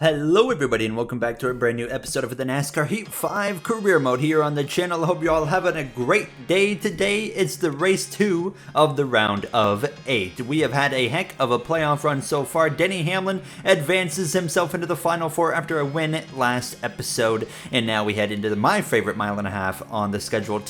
Hello everybody and welcome back to a brand new episode of the NASCAR Heat 5 Career Mode here on the channel. I hope you're all having a great day today. It's the race 2 of the round of 8. We have had a heck of a playoff run so far. Denny Hamlin advances himself into the Final Four after a win last episode. And now we head into my favorite mile and a half on the schedule,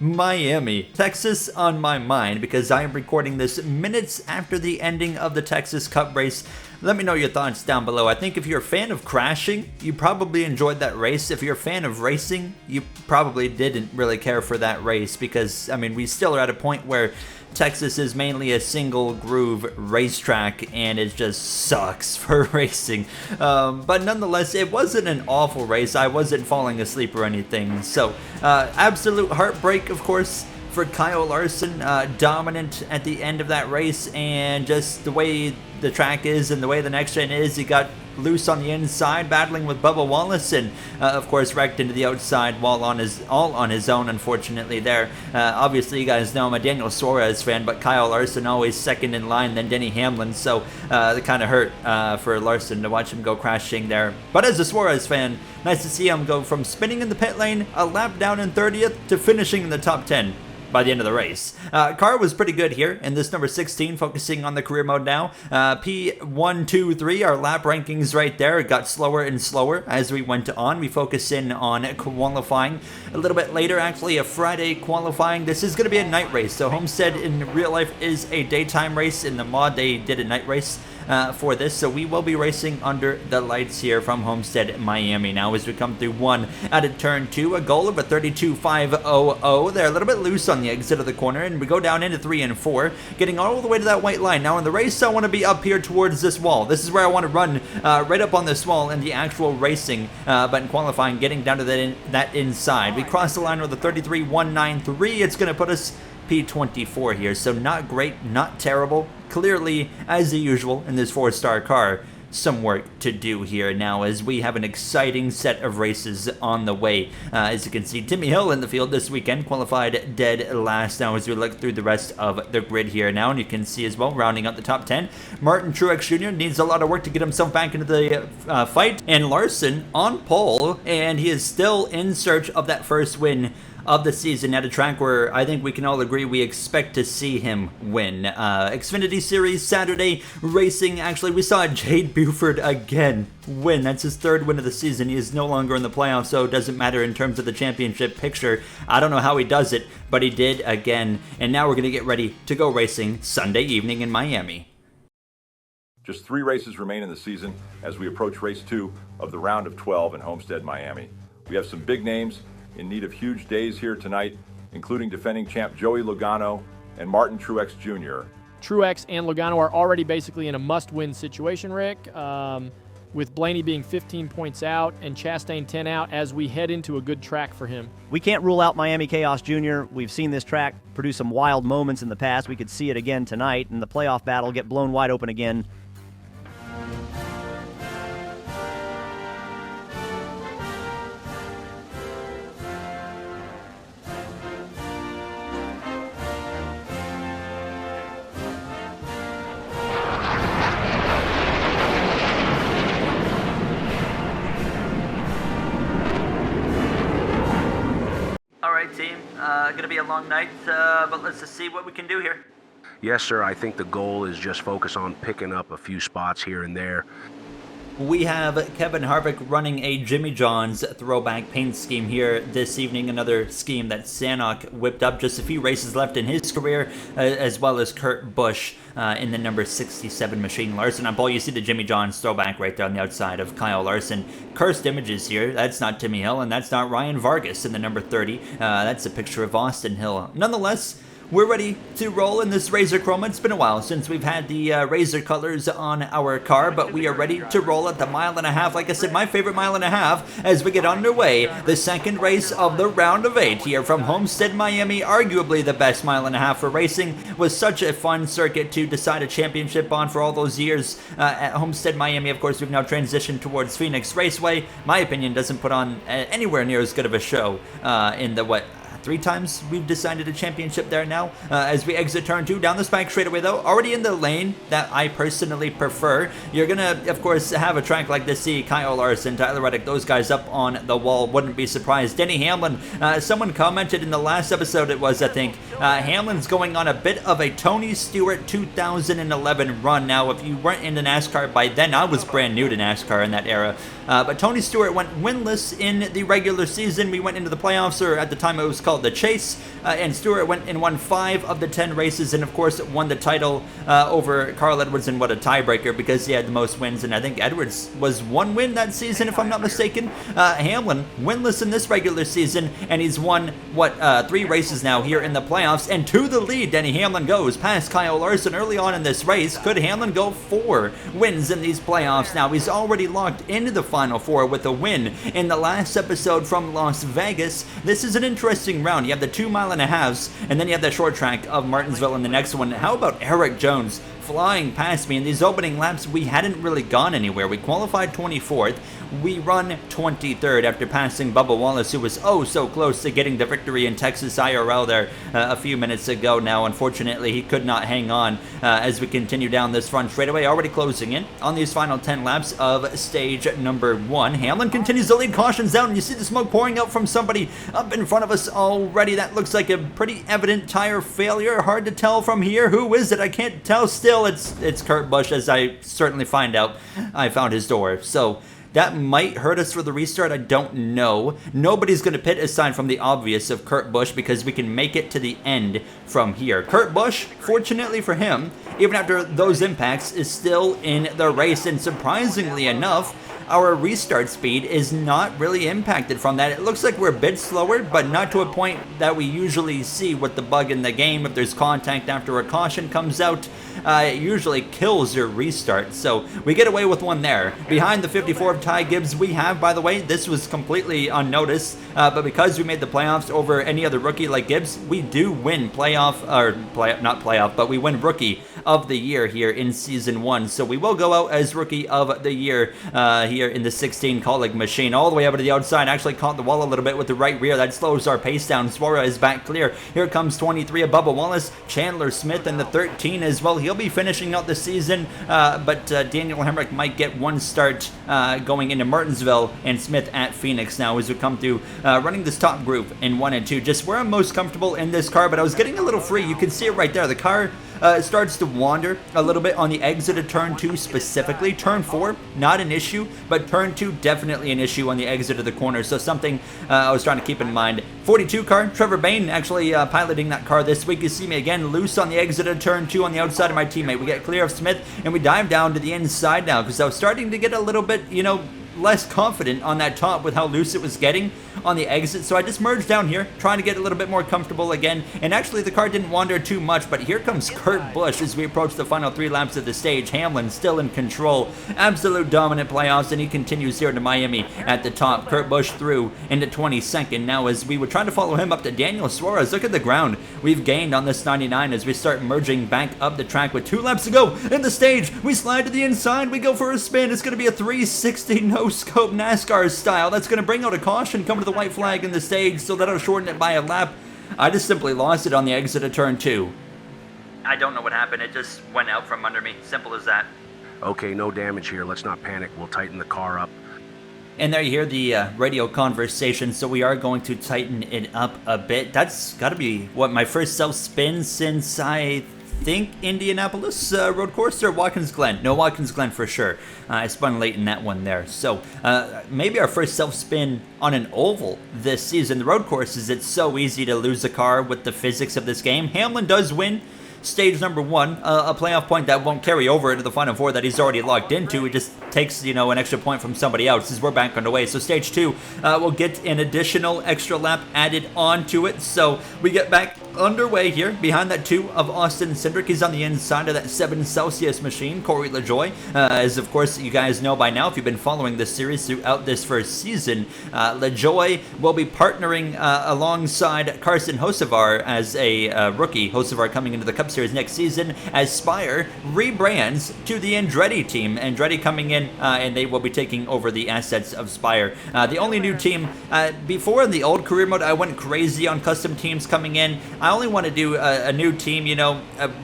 Miami. Texas on my mind because I am recording this minutes after the ending of the Texas Cup race. Let me know your thoughts down below. I think if you're a fan of crashing, you probably enjoyed that race. If you're a fan of racing, you probably didn't really care for that race because, I mean, we still are at a point where Texas is mainly a single groove racetrack and it just sucks for racing. But nonetheless, it wasn't an awful race. I wasn't falling asleep or anything. So, absolute heartbreak, of course, for Kyle Larson, dominant at the end of that race, and just the way the track is and the way the next gen is, he got loose on the inside, battling with Bubba Wallace, and of course wrecked into the outside while all on his own, unfortunately there. Obviously, you guys know I'm a Daniel Suarez fan, but Kyle Larson always second in line, then Denny Hamlin, so it kind of hurt for Larson to watch him go crashing there. But as a Suarez fan, nice to see him go from spinning in the pit lane, a lap down in 30th, to finishing in the top 10 by the end of the race. Car was pretty good here in this number 16, focusing on the career mode now. P1, 2, 3, our lap rankings right there. It got slower and slower as we went on. We focus in on qualifying a little bit later, actually a Friday qualifying. This is going to be a night race, so Homestead in real life is a daytime race. In the mod, they did a night race for this, so we will be racing under the lights here from Homestead, Miami. Now as we come through one out of turn 2, a goal of a 32.500. They're a little bit loose on the exit of the corner, and we go down into 3 and 4, getting all the way to that white line. Now in the race, I want to be up here towards this wall. This is where I want to run right up on this wall in the actual racing, but in qualifying, getting down to that inside. We cross the line with a 33.193. It's going to put us P24 here, so not great, not terrible. Clearly, as usual in this 4-star car, some work to do here now as we have an exciting set of races on the way. As you can see, Timmy Hill in the field this weekend, qualified dead last. Now as we look through the rest of the grid here now, and you can see as well, rounding out the top 10, Martin Truex Jr. needs a lot of work to get himself back into the fight, and Larson on pole, and he is still in search of that first win of the season at a track where I think we can all agree we expect to see him win. Xfinity Series Saturday racing. Actually, we saw Jade Buford again win. That's his third win of the season. He is no longer in the playoffs, so it doesn't matter in terms of the championship picture. I don't know how he does it, but he did again. And now we're going to get ready to go racing Sunday evening in Miami. Just 3 races remain in the season as we approach race 2 of the round of 12 in Homestead, Miami. We have some big names in need of huge days here tonight, including defending champ Joey Logano and Martin Truex Jr. Truex and Logano are already basically in a must-win situation, Rick, with Blaney being 15 points out and Chastain 10 out as we head into a good track for him. We can't rule out Miami Chaos Jr. We've seen this track produce some wild moments in the past. We could see it again tonight, and the playoff battle get blown wide open again. Team, gonna be a long night, but let's just see what we can do here. Yes, sir. I think the goal is just focus on picking up a few spots here and there. We have Kevin Harvick running a Jimmy John's throwback paint scheme here this evening, another scheme that Sanok whipped up. Just a few races left in his career, as well as Kurt Busch in the number 67 machine. Larson on pole. You see the Jimmy John's throwback right there on the outside of Kyle Larson. Cursed images here. That's not Timmy Hill, and that's not Ryan Vargas in the number 30. That's a picture of Austin Hill. Nonetheless, we're ready to roll in this Razor Chroma. It's been a while since we've had the Razor colors on our car, but we are ready to roll at the mile and a half. Like I said, my favorite mile and a half as we get underway. The second race of the round of 8 here from Homestead, Miami. Arguably the best mile and a half for racing. Was such a fun circuit to decide a championship on for all those years at Homestead, Miami. Of course, we've now transitioned towards Phoenix Raceway. My opinion doesn't put on anywhere near as good of a show in the 3 times we've decided a championship there now. As we exit turn 2, down the spike straightaway though, already in the lane that I personally prefer. You're gonna, of course, have a track like this, see Kyle Larson, Tyler Reddick, those guys up on the wall, wouldn't be surprised. Denny Hamlin, someone commented in the last episode it was, I think, Hamlin's going on a bit of a Tony Stewart 2011 run. Now, if you weren't into NASCAR by then, I was brand new to NASCAR in that era, but Tony Stewart went winless in the regular season. We went into the playoffs, or at the time it was called the Chase, and Stewart went and won 5 of the 10 races, and of course won the title over Carl Edwards in what a tiebreaker, because he had the most wins, and I think Edwards was 1 win that season if I'm not mistaken. Hamlin winless in this regular season, and he's won 3 races now here in the playoffs, and to the lead Denny Hamlin goes past Kyle Larson early on in this race. Could Hamlin go 4 wins in these playoffs now? He's already locked into the Final 4 with a win in the last episode from Las Vegas. This is an interesting round. You have the 2.5 miles, and then you have the short track of Martinsville in the next one. How about Eric Jones flying past me in these opening laps? We hadn't really gone anywhere. We qualified 24th. We run 23rd after passing Bubba Wallace, who was oh so close to getting the victory in Texas IRL there a few minutes ago. Now, unfortunately, he could not hang on as we continue down this front straightaway, already closing in on these final 10 laps of stage number 1. Hamlin continues to lead, cautions out, and you see the smoke pouring out from somebody up in front of us already. That looks like a pretty evident tire failure. Hard to tell from here. Who is it? I can't tell still. It's Kurt Busch, as I certainly find out. I found his door. So that might hurt us for the restart, I don't know. Nobody's going to pit aside from the obvious of Kurt Busch, because we can make it to the end from here. Kurt Busch, fortunately for him, even after those impacts, is still in the race, and surprisingly enough, our restart speed is not really impacted from that. It looks like we're a bit slower, but not to a point that we usually see with the bug in the game. If there's contact after a caution comes out, it usually kills your restart. So we get away with one there. Behind the 54 of Ty Gibbs, we have, by the way, this was completely unnoticed, but because we made the playoffs over any other rookie like Gibbs, we do win we win Rookie of the Year here in Season 1. So we will go out as Rookie of the Year here in the 16 Colleague machine. All the way over to the outside, actually caught the wall a little bit with the right rear. That slows our pace down. Suarez back clear. Here comes 23 of Bubba Wallace, Chandler Smith, and the 13 as well. He'll be finishing out the season, but Daniel Hemrick might get one start going into Martinsville, and Smith at Phoenix now as we come through running this top group in 1 and 2. Just where I'm most comfortable in this car, but I was getting a little free. You can see it right there. The car starts to wander a little bit on the exit of turn 2 specifically. Turn 4, not an issue, but turn 2, definitely an issue on the exit of the corner. So something I was trying to keep in mind. 42 car, Trevor Bayne actually piloting that car this week. You see me again loose on the exit of turn 2 on the outside of my teammate. We get clear of Smith, and we dive down to the inside now, because I was starting to get a little bit, less confident on that top with how loose it was getting on the exit. So I just merged down here, trying to get a little bit more comfortable again. And actually the car didn't wander too much, but here comes Kurt Busch as we approach the final 3 laps of the stage. Hamlin still in control. Absolute dominant playoffs, and he continues here to Miami at the top. Kurt Busch through into 22nd now as we would try to follow him up to Daniel Suarez. Look at the ground we've gained on this 99 as we start merging back up the track with 2 laps to go in the stage. We slide to the inside. We go for a spin. It's going to be a 360 no-scope NASCAR style. That's going to bring out a caution, come to the white flag in the stage, so that'll shorten it by a lap. I just simply lost it on the exit of turn 2. I don't know what happened. It just went out from under me. Simple as that. Okay, no damage here. Let's not panic. We'll tighten the car up. And there you hear the radio conversation, so we are going to tighten it up a bit. That's got to be, my first self-spin since I think Indianapolis road course, or Watkins Glen. No, Watkins Glen for sure. I spun late in that one there. So maybe our first self-spin on an oval this season. The road courses, it's so easy to lose a car with the physics of this game. Hamlin does win stage number 1, a playoff point that won't carry over into the final 4 that he's already locked into. It just takes, an extra point from somebody else as we're back underway. So stage 2 will get an additional extra lap added onto it. So we get back underway here behind that 2 of Austin Cindric. He's on the inside of that 7 Celsius machine. Corey LaJoie, as of course you guys know by now if you've been following this series throughout this first season, LaJoie will be partnering alongside Carson Hocevar as a rookie. Hocevar coming into the Cup Series next season as Spire rebrands to the Andretti team. Andretti coming in and they will be taking over the assets of Spire. The only new team, before in the old career mode I went crazy on custom teams coming in. I only want to do a new team, you know,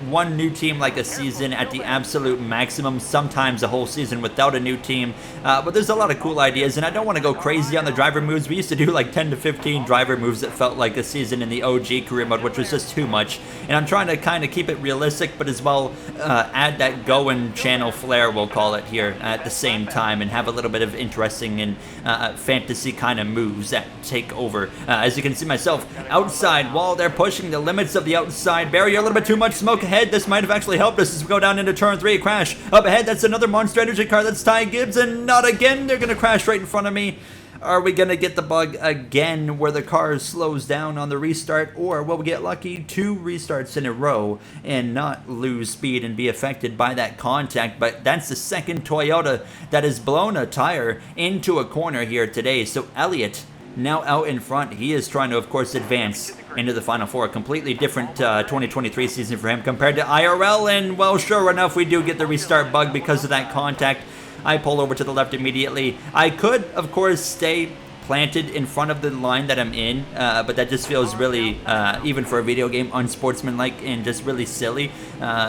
one new team like a season at the absolute maximum, sometimes a whole season without a new team. But there's a lot of cool ideas, and I don't want to go crazy on the driver moves. We used to do like 10 to 15 driver moves that felt like a season in the OG career mode, which was just too much. And I'm trying to kind of keep it realistic, but as well add that Goen channel flair, we'll call it here, at the same time, and have a little bit of interesting and fantasy kind of moves that take over. As you can see myself outside while they're pushing the limits of the outside barrier. A little bit too much smoke ahead. This might have actually helped us as we go down into turn 3. Crash up ahead. That's another Monster Energy car. That's Ty Gibbs, and not again. They're going to crash right in front of me. Are we going to get the bug again where the car slows down on the restart, or will we get lucky 2 restarts in a row and not lose speed and be affected by that contact? But that's the second Toyota that has blown a tire into a corner here today. So Elliott now out in front. He is trying to, of course, advance into the Final Four. A completely different 2023 season for him compared to IRL, and, well, sure enough, we do get the restart bug because of that contact. I pull over to the left immediately. I could, of course, stay planted in front of the line that I'm in, but that just feels really, even for a video game, unsportsmanlike and just really silly.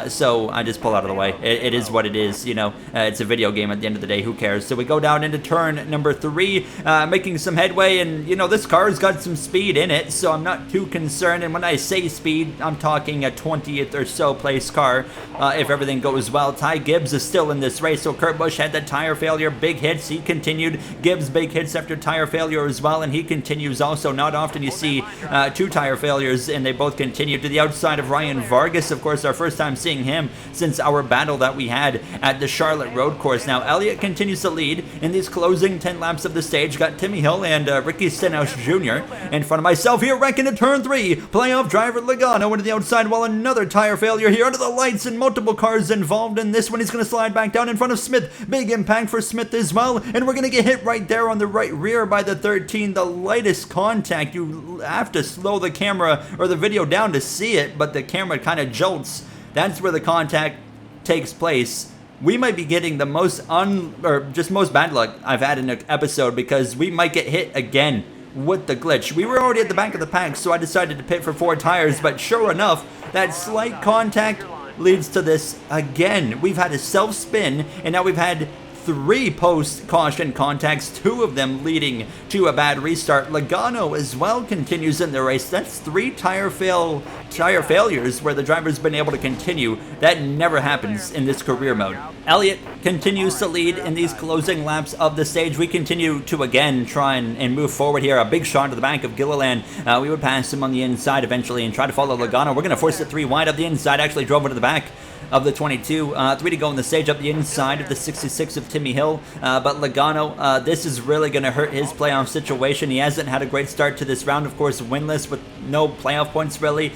So I just pull out of the way. It is what it is, you know. It's a video game at the end of the day. Who cares? So we go down into turn number 3, making some headway, and, you know, this car's got some speed in it, so I'm not too concerned. And when I say speed, I'm talking a 20th or so place car, if everything goes well. Ty Gibbs is still in this race, so Kurt Busch had that tire failure, big hits. He continued. Gibbs big hits after tire failure as well, and he continues also. Not often you see 2 tire failures, and they both continue to the outside of Ryan Vargas. Of course, our first time seeing him since our battle that we had at the Charlotte Road Course. Now, Elliott continues to lead in these closing 10 laps of the stage. Got Timmy Hill and Ricky Stenhouse Jr. in front of myself here, wrecking at turn 3. Playoff driver Logano into the outside, while another tire failure here under the lights, and multiple cars involved in this one. He's going to slide back down in front of Smith. Big impact for Smith as well, and we're going to get hit right there on the right rear by the 13, the lightest contact. You have to slow the camera or the video down to see it, but the camera kind of jolts. That's where the contact takes place. We might be getting the most most bad luck I've had in an episode, because we might get hit again with the glitch. We were already at the back of the pack, so I decided to pit for 4 tires, but sure enough, that slight contact leads to this again. We've had a self-spin, and now we've had 3 post-caution contacts, 2 of them leading to a bad restart. Logano as well continues in the race. That's 3 tire failures where the driver's been able to continue. That never happens in this career mode. Elliott continues to lead in these closing laps of the stage. We continue to again try and move forward here. A big shot to the back of Gilliland. We would pass him on the inside eventually and try to follow Logano. We're going to force it 3 wide up the inside. Actually drove into the back of the 22. 3 to go on the stage up the inside of the 66 of Timmy Hill. But Logano, this is really going to hurt his playoff situation. He hasn't had a great start to this round, of course, winless with no playoff points really.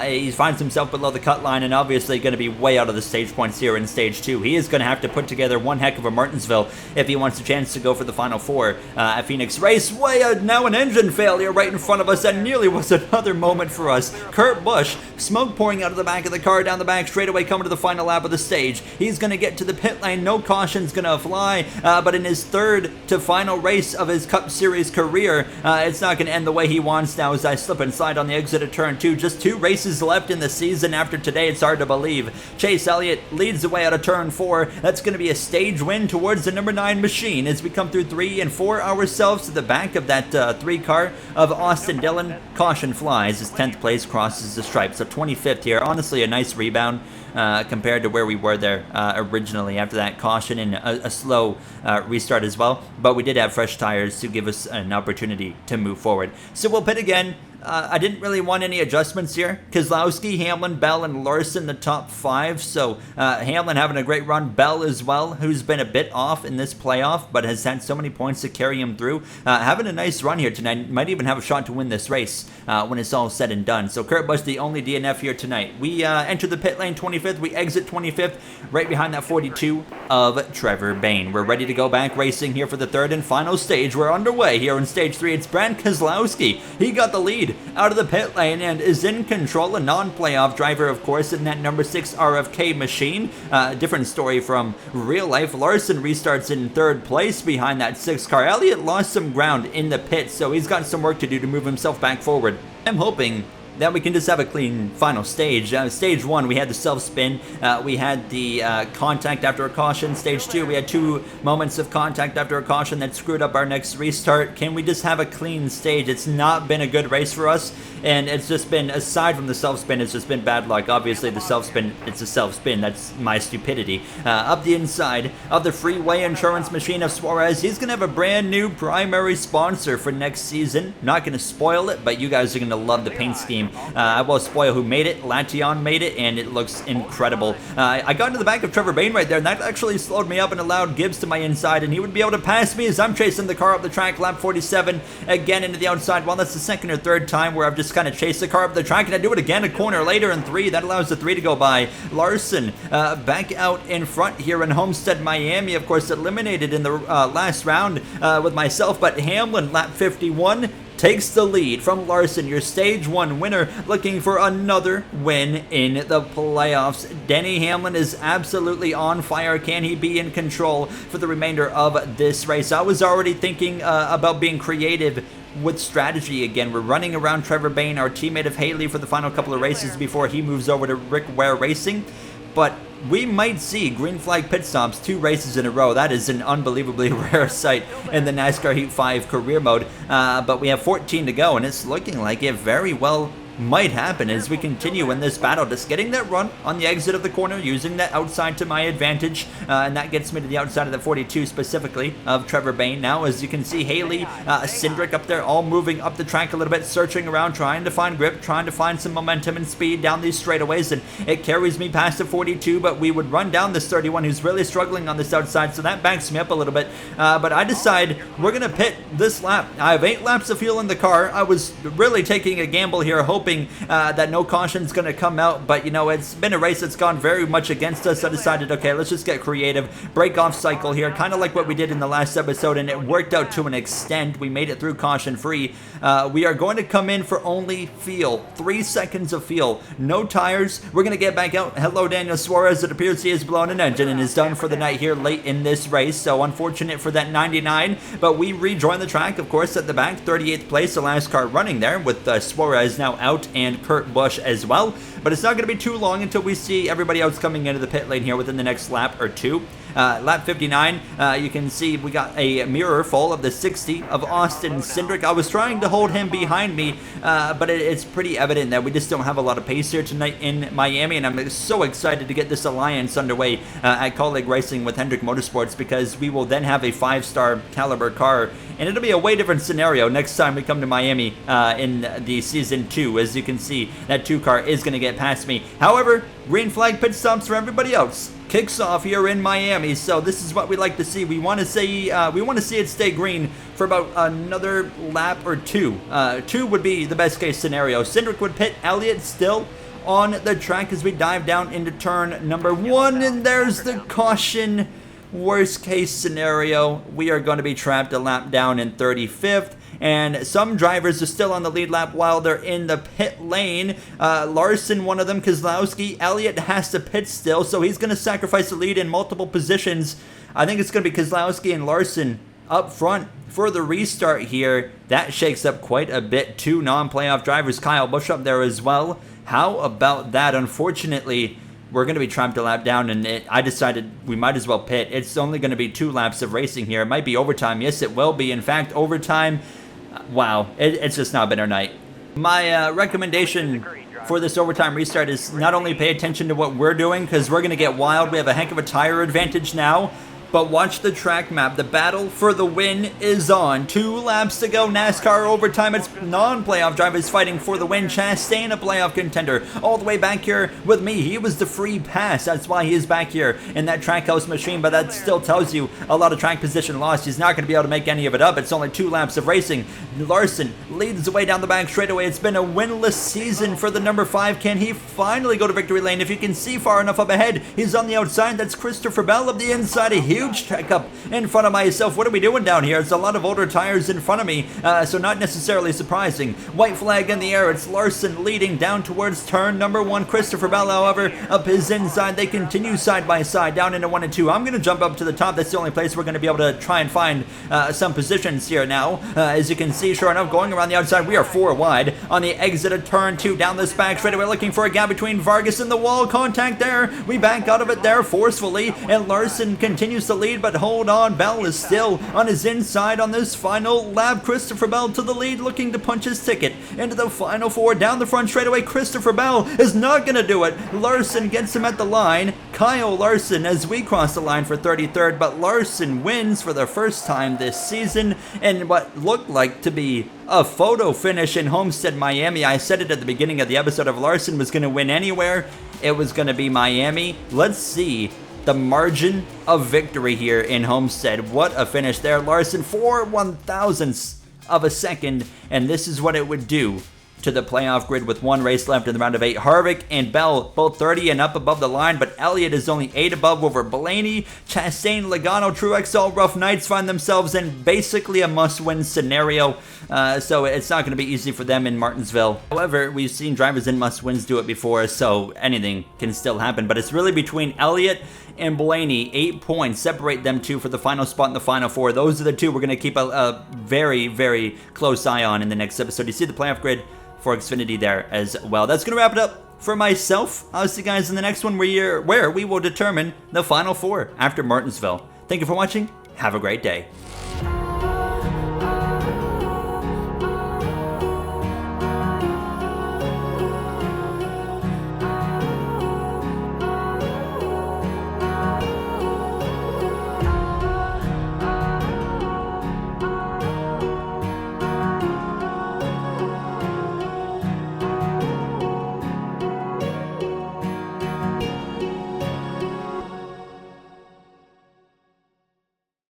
He finds himself below the cut line, and obviously going to be way out of the stage points here in stage 2. He is going to have to put together one heck of a Martinsville if he wants a chance to go for the Final Four at Phoenix Race. Now an engine failure right in front of us. That nearly was another moment for us. Kurt Busch, smoke pouring out of the back of the car, down the back straightaway, coming to the final lap of the stage. He's going to get to the pit lane. No caution's going to fly, but in his 3rd to final race of his Cup Series career, it's not going to end the way he wants now as I slip and slide on the exit of turn 2. Just 2 races left in the season after today. It's hard to believe. Chase Elliott leads the way out of turn 4. That's going to be a stage win towards the number 9 machine as we come through 3 and 4 ourselves to the back of that 3 car of Austin Dillon. Caution flies as 10th place crosses the stripe. So 25th here. Honestly, a nice rebound compared to where we were there originally after that caution and a slow restart as well. But we did have fresh tires to give us an opportunity to move forward. So we'll pit again I didn't really want any adjustments here. Keselowski, Hamlin, Bell, and Larson the top 5. So Hamlin having a great run. Bell as well, who's been a bit off in this playoff, but has had so many points to carry him through. Having a nice run here tonight. Might even have a shot to win this race when it's all said and done. So Kurt Busch, the only DNF here tonight. We enter the pit lane 25th. We exit 25th, right behind that 42 of Trevor Bayne. We're ready to go back racing here for the third and final stage. We're underway here in stage 3. It's Brad Keselowski. He got the lead out of the pit lane and is in control. A non-playoff driver, of course, in that number 6 RFK machine. Different story from real life. Larson restarts in 3rd place behind that 6 car. Elliott lost some ground in the pit, so he's got some work to do to move himself back forward. I'm hoping that we can just have a clean final stage. Stage 1, we had the self-spin. We had the contact after a caution. Stage 2, we had 2 moments of contact after a caution that screwed up our next restart. Can we just have a clean stage? It's not been a good race for us, and it's just been, aside from the self-spin, it's just been bad luck. Obviously, the self-spin, it's a self-spin. That's my stupidity. Up the inside of the freeway insurance machine of Suarez, he's going to have a brand new primary sponsor for next season. Not going to spoil it, but you guys are going to love the paint scheme. I will spoil who made it. Lation made it, and it looks incredible. I got into the back of Trevor Bayne right there, and that actually slowed me up and allowed Gibbs to my inside, and he would be able to pass me as I'm chasing the car up the track. Lap 47, again into the outside. Well, that's the 2nd or 3rd time where I've just kind of chased the car up the track, and I do it again a corner later in 3. That allows the 3 to go by. Larson back out in front here in Homestead, Miami. Of course, eliminated in the last round with myself, but Hamlin, lap 51, takes the lead from Larson, your stage 1 winner, looking for another win in the playoffs. Denny Hamlin is absolutely on fire. Can he be in control for the remainder of this race? I was already thinking about being creative with strategy again. We're running around Trevor Bayne, our teammate of Haley, for the final couple of races before he moves over to Rick Ware Racing. But we might see green flag pit stops 2 races in a row. That is an unbelievably rare sight in the NASCAR Heat 5 career mode. But we have 14 to go, and it's looking like it very well might happen as we continue in this battle. Just getting that run on the exit of the corner, using that outside to my advantage, and that gets me to the outside of the 42 specifically of Trevor Bayne. Now, as you can see, Haley, Cindric up there, all moving up the track a little bit, searching around, trying to find grip, trying to find some momentum and speed down these straightaways, and it carries me past the 42, but we would run down this 31 who's really struggling on this outside, so that backs me up a little bit. But I decide we're going to pit this lap. I have 8 laps of fuel in the car. I was really taking a gamble here, hoping that no caution's going to come out, but you know, it's been a race that's gone very much against us. I decided, okay, let's just get creative, break off cycle here, kind of like what we did in the last episode, and it worked out to an extent. We made it through caution free. We are going to come in for only fuel, 3 seconds of fuel, no tires. We're going to get back out. Hello, Daniel Suarez. It appears he has blown an engine and is done for the night here late in this race, so unfortunate for that 99, but we rejoin the track, of course, at the back, 38th place, the last car running there, with Suarez now out and Kurt Busch as well. But it's not going to be too long until we see everybody else coming into the pit lane here within the next lap or 2. Lap 59, you can see we got a mirror full of the 60 of Austin Cindric. I was trying to hold him behind me, but it's pretty evident that we just don't have a lot of pace here tonight in Miami, and I'm so excited to get this alliance underway at Colleague Racing with Hendrick Motorsports, because we will then have a 5-star caliber car, and it'll be a way different scenario next time we come to Miami in the Season 2. As you can see, that 2 car is going to get past me. However, green flag pit stops for everybody else kicks off here in Miami, so this is what we like to see. We want to see it stay green for about another lap or 2. 2 would be the best case scenario. Cindric would pit. Elliott still on the track as we dive down into turn number 1, and there's the caution. Worst case scenario, we are going to be trapped a lap down in 35th. And some drivers are still on the lead lap while they're in the pit lane. Larson, one of them, Keselowski. Elliott has to pit still, so he's going to sacrifice the lead in multiple positions. I think it's going to be Keselowski and Larson up front for the restart here. That shakes up quite a bit. 2 non-playoff drivers, Kyle Busch up there as well. How about that? Unfortunately, we're going to be trapped a lap down, and I decided we might as well pit. It's only going to be 2 laps of racing here. It might be overtime. Yes, it will be. In fact, overtime. Wow, it's just not been our night. My recommendation for this overtime restart is not only pay attention to what we're doing, because we're going to get wild. We have a heck of a tire advantage now, But watch the track map. The battle for the win is on. 2 laps to go. NASCAR overtime. It's non-playoff drivers fighting for the win. Chastain, a playoff contender, all the way back here with me. He was the free pass. That's why he is back here in that trackhouse machine. But that still tells you a lot of track position lost. He's not going to be able to make any of it up. It's only 2 laps of racing. Larson leads the way down the back straightaway. It's been a winless season for the number 5. Can he finally go to victory lane? If you can see far enough up ahead, he's on the outside. That's Christopher Bell of the inside. A huge checkup in front of myself. What are we doing down here? It's a lot of older tires in front of me, so not necessarily surprising. White flag in the air. It's Larson leading down towards turn number 1. Christopher Bell, however, up his inside. They continue side by side down into 1 and 2. I'm going to jump up to the top. That's the only place we're going to be able to try and find some positions here now. As you can see, sure enough, going around the outside, we are 4 wide on the exit of turn 2 down this back straightaway, looking for a gap between Vargas and the wall. Contact there. We back out of it there forcefully, and Larson continues to lead, but hold on. Bell is still on his inside on this final lap. Christopher Bell to the lead, looking to punch his ticket into the final 4 down the front straightaway. Christopher Bell is not going to do it. Larson gets him at the line. Kyle Larson as we cross the line for 33rd, but Larson wins for the first time this season in what looked like to be a photo finish in Homestead, Miami. I said it at the beginning of the episode. If Larson was going to win anywhere, it was going to be Miami. Let's see the margin of victory here in Homestead. What a finish there. Larson 4 1/1000ths of a second, and this is what it would do to the playoff grid with 1 race left in the round of 8. Harvick and Bell both 30 and up above the line, but Elliott is only 8 above over Blaney. Chastain, Logano, Truex, all rough nights find themselves in basically a must-win scenario, so it's not going to be easy for them in Martinsville. However, we've seen drivers in must-wins do it before, so anything can still happen, but it's really between Elliott and Blaney. 8 points separate them 2 for the final spot in the final 4. Those are the 2 we're going to keep a very, very close eye on in the next episode. You see the playoff grid for Xfinity there as well. That's going to wrap it up for myself. I'll see you guys in the next one where we will determine the final 4 after Martinsville. Thank you for watching. Have a great day.